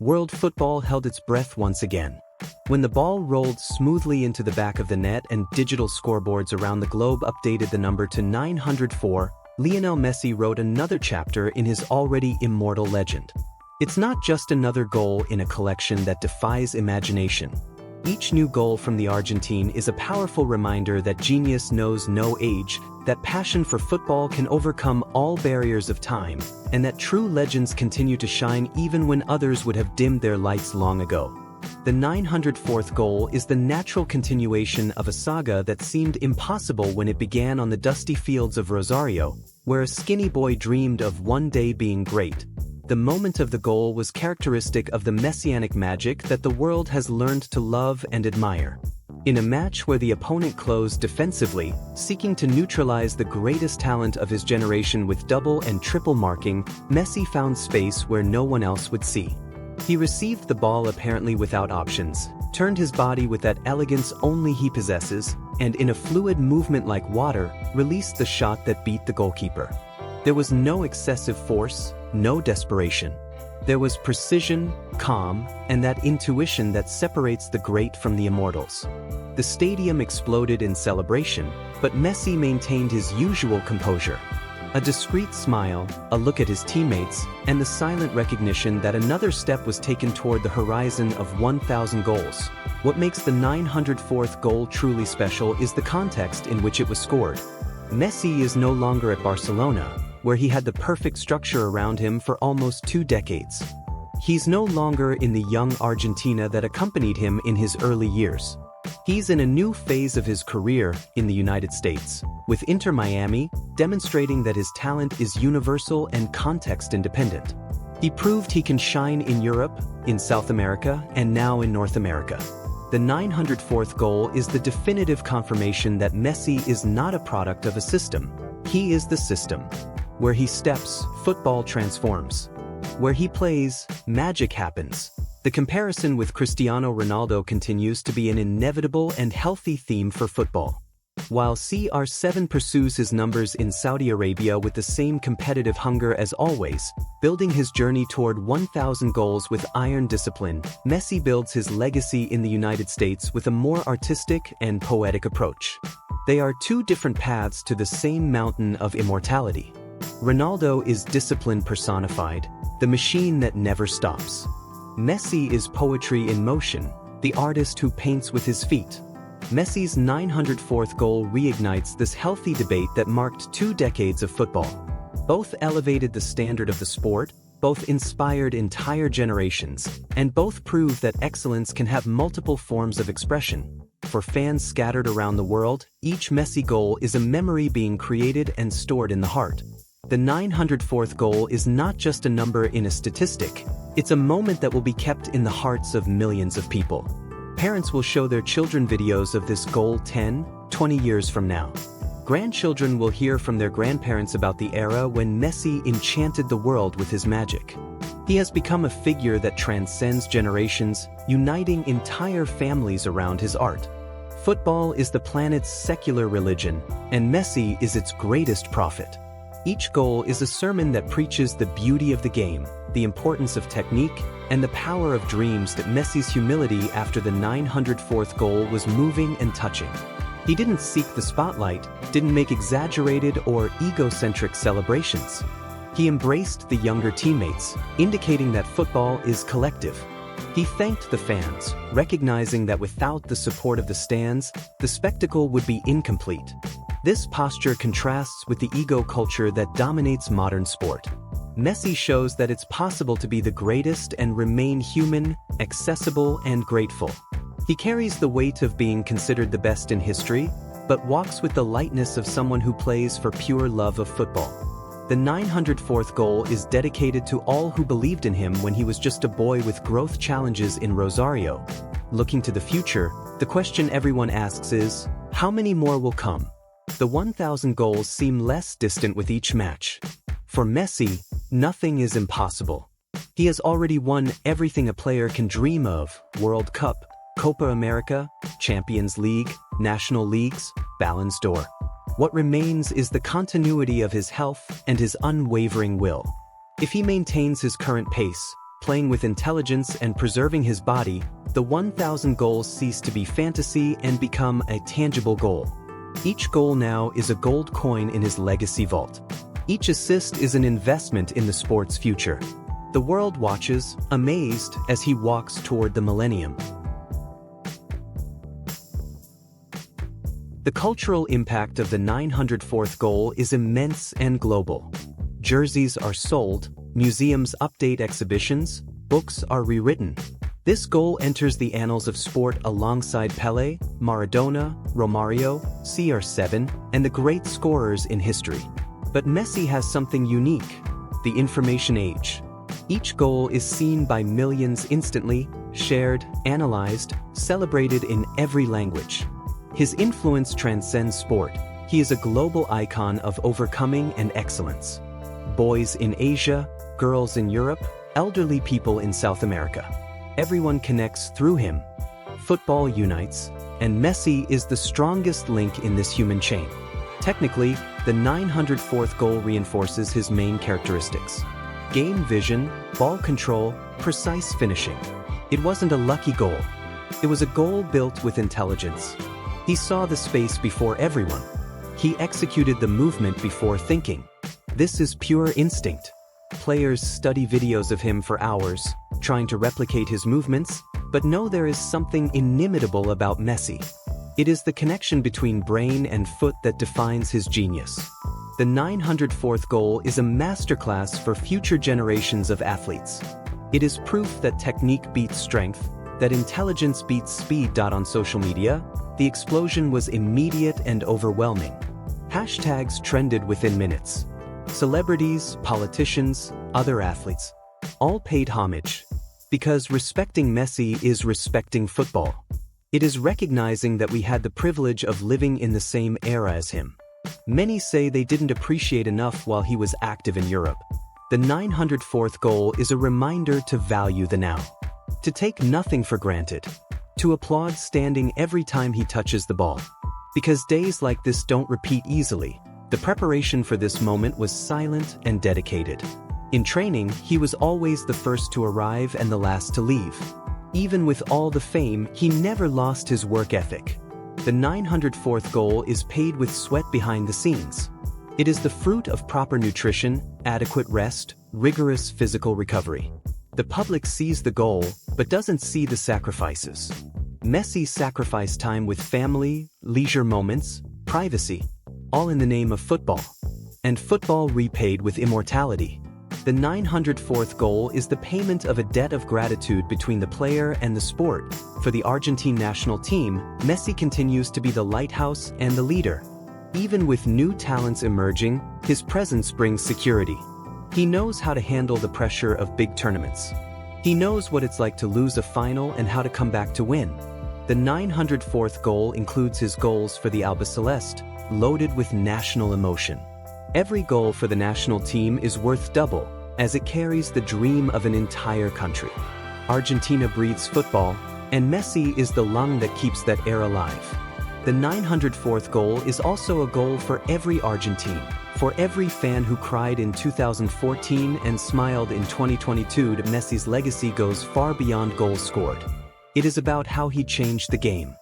world football held its breath once again. When the ball rolled smoothly into the back of the net and digital scoreboards around the globe updated the number to 904, Lionel Messi wrote another chapter in his already immortal legend. It's not just another goal in a collection that defies imagination. Each new goal from the Argentine is a powerful reminder that genius knows no age, that passion for football can overcome all barriers of time, and that true legends continue to shine even when others would have dimmed their lights long ago. The 904th goal is the natural continuation of a saga that seemed impossible when it began on the dusty fields of Rosario, where a skinny boy dreamed of one day being great. The moment of the goal was characteristic of the messianic magic that the world has learned to love and admire. In a match where the opponent closed defensively, seeking to neutralize the greatest talent of his generation with double and triple marking, Messi found space where no one else would see. He received the ball apparently without options, turned his body with that elegance only he possesses, and in a fluid movement like water, released the shot that beat the goalkeeper. There was no excessive force, no desperation. There was precision, calm, and that intuition that separates the great from the immortals. The stadium exploded in celebration, but Messi maintained his usual composure. A discreet smile, a look at his teammates, and the silent recognition that another step was taken toward the horizon of 1,000 goals. What makes the 904th goal truly special is the context in which it was scored. Messi is no longer at Barcelona, where he had the perfect structure around him for almost 2 decades. He's no longer in the young Argentina that accompanied him in his early years. He's in a new phase of his career in the United States, with Inter Miami, demonstrating that his talent is universal and context-independent. He proved he can shine in Europe, in South America, and now in North America. The 904th goal is the definitive confirmation that Messi is not a product of a system. He is the system. Where he steps, football transforms. Where he plays, magic happens. The comparison with Cristiano Ronaldo continues to be an inevitable and healthy theme for football. While CR7 pursues his numbers in Saudi Arabia with the same competitive hunger as always, building his journey toward 1,000 goals with iron discipline, Messi builds his legacy in the United States with a more artistic and poetic approach. They are two different paths to the same mountain of immortality. Ronaldo is discipline personified, the machine that never stops. Messi is poetry in motion, the artist who paints with his feet. Messi's 904th goal reignites this healthy debate that marked 2 decades of football. Both elevated the standard of the sport, both inspired entire generations, and both prove that excellence can have multiple forms of expression. For fans scattered around the world, each Messi goal is a memory being created and stored in the heart. The 904th goal is not just a number in a statistic, it's a moment that will be kept in the hearts of millions of people. Parents will show their children videos of this goal 10, 20 years from now. Grandchildren will hear from their grandparents about the era when Messi enchanted the world with his magic. He has become a figure that transcends generations, uniting entire families around his art. Football is the planet's secular religion, and Messi is its greatest prophet. Each goal is a sermon that preaches the beauty of the game, the importance of technique, and the power of dreams. That Messi's humility after the 904th goal was moving and touching. He didn't seek the spotlight, didn't make exaggerated or egocentric celebrations. He embraced the younger teammates, indicating that football is collective. He thanked the fans, recognizing that without the support of the stands, the spectacle would be incomplete. This posture contrasts with the ego culture that dominates modern sport. Messi shows that it's possible to be the greatest and remain human, accessible, and grateful. He carries the weight of being considered the best in history, but walks with the lightness of someone who plays for pure love of football. The 904th goal is dedicated to all who believed in him when he was just a boy with growth challenges in Rosario. Looking to the future, the question everyone asks is, how many more will come? The 1,000 goals seem less distant with each match. For Messi, nothing is impossible. He has already won everything a player can dream of: World Cup, Copa America, Champions League, National Leagues, Ballon d'Or. What remains is the continuity of his health and his unwavering will. If he maintains his current pace, playing with intelligence and preserving his body, the 1,000 goals cease to be fantasy and become a tangible goal. Each goal now is a gold coin in his legacy vault. Each assist is an investment in the sport's future. The world watches, amazed, as he walks toward the Millennium. The cultural impact of the 904th goal is immense and global. Jerseys are sold, museums update exhibitions, books are rewritten. This goal enters the annals of sport alongside Pelé, Maradona, Romario, CR7, and the great scorers in history. But Messi has something unique: the information age. Each goal is seen by millions instantly, shared, analyzed, celebrated in every language. His influence transcends sport. He is a global icon of overcoming and excellence. Boys in Asia, girls in Europe, elderly people in South America. Everyone connects through him. Football unites, and Messi is the strongest link in this human chain. Technically, the 904th goal reinforces his main characteristics: game vision, ball control, precise finishing. It wasn't a lucky goal. It was a goal built with intelligence. He saw the space before everyone. He executed the movement before thinking. This is pure instinct. Players study videos of him for hours, trying to replicate his movements, but know there is something inimitable about Messi. It is the connection between brain and foot that defines his genius. The 904th goal is a masterclass for future generations of athletes. It is proof that technique beats strength, that intelligence beats speed. On social media, the explosion was immediate and overwhelming. Hashtags trended within minutes. Celebrities, politicians, other athletes, all paid homage. Because respecting Messi is respecting football. It is recognizing that we had the privilege of living in the same era as him. Many say they didn't appreciate enough while he was active in Europe. The 904th goal is a reminder to value the now. To take nothing for granted. To applaud standing every time he touches the ball. Because days like this don't repeat easily. The preparation for this moment was silent and dedicated. In training, he was always the first to arrive and the last to leave. Even with all the fame, he never lost his work ethic. The 904th goal is paid with sweat behind the scenes. It is the fruit of proper nutrition, adequate rest, rigorous physical recovery. The public sees the goal, but doesn't see the sacrifices. Messi sacrificed time with family, leisure moments, privacy, all in the name of football. And football repaid with immortality. The 904th goal is the payment of a debt of gratitude between the player and the sport. For the Argentine national team, Messi continues to be the lighthouse and the leader. Even with new talents emerging, his presence brings security. He knows how to handle the pressure of big tournaments. He knows what it's like to lose a final and how to come back to win. The 904th goal includes his goals for the Albiceleste, loaded with national emotion. Every goal for the national team is worth double, as it carries the dream of an entire country. Argentina breathes football, and Messi is the lung that keeps that air alive. The 904th goal is also a goal for every Argentine, for every fan who cried in 2014 and smiled in 2022. Messi's legacy goes far beyond goals scored. It is about how he changed the game.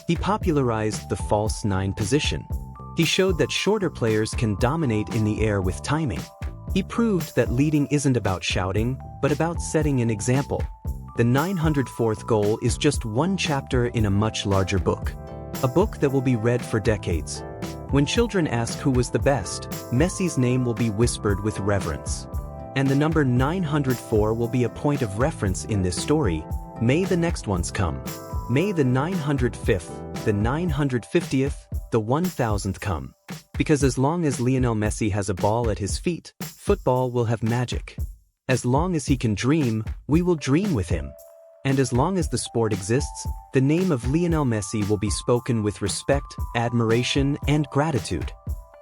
He popularized the false nine position. He showed that shorter players can dominate in the air with timing. He proved that leading isn't about shouting, but about setting an example. The 904th goal is just one chapter in a much larger book. A book that will be read for decades. When children ask who was the best, Messi's name will be whispered with reverence. And the number 904 will be a point of reference in this story. May the next ones come. May the 905th, the 950th, the 1000th come. Because as long as Lionel Messi has a ball at his feet, football will have magic. As long as he can dream, we will dream with him. And as long as the sport exists, the name of Lionel Messi will be spoken with respect, admiration, and gratitude.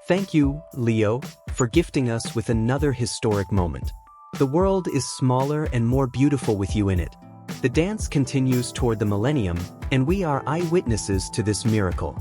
Thank you, Leo, for gifting us with another historic moment. The world is smaller and more beautiful with you in it. The dance continues toward the millennium, and we are eyewitnesses to this miracle.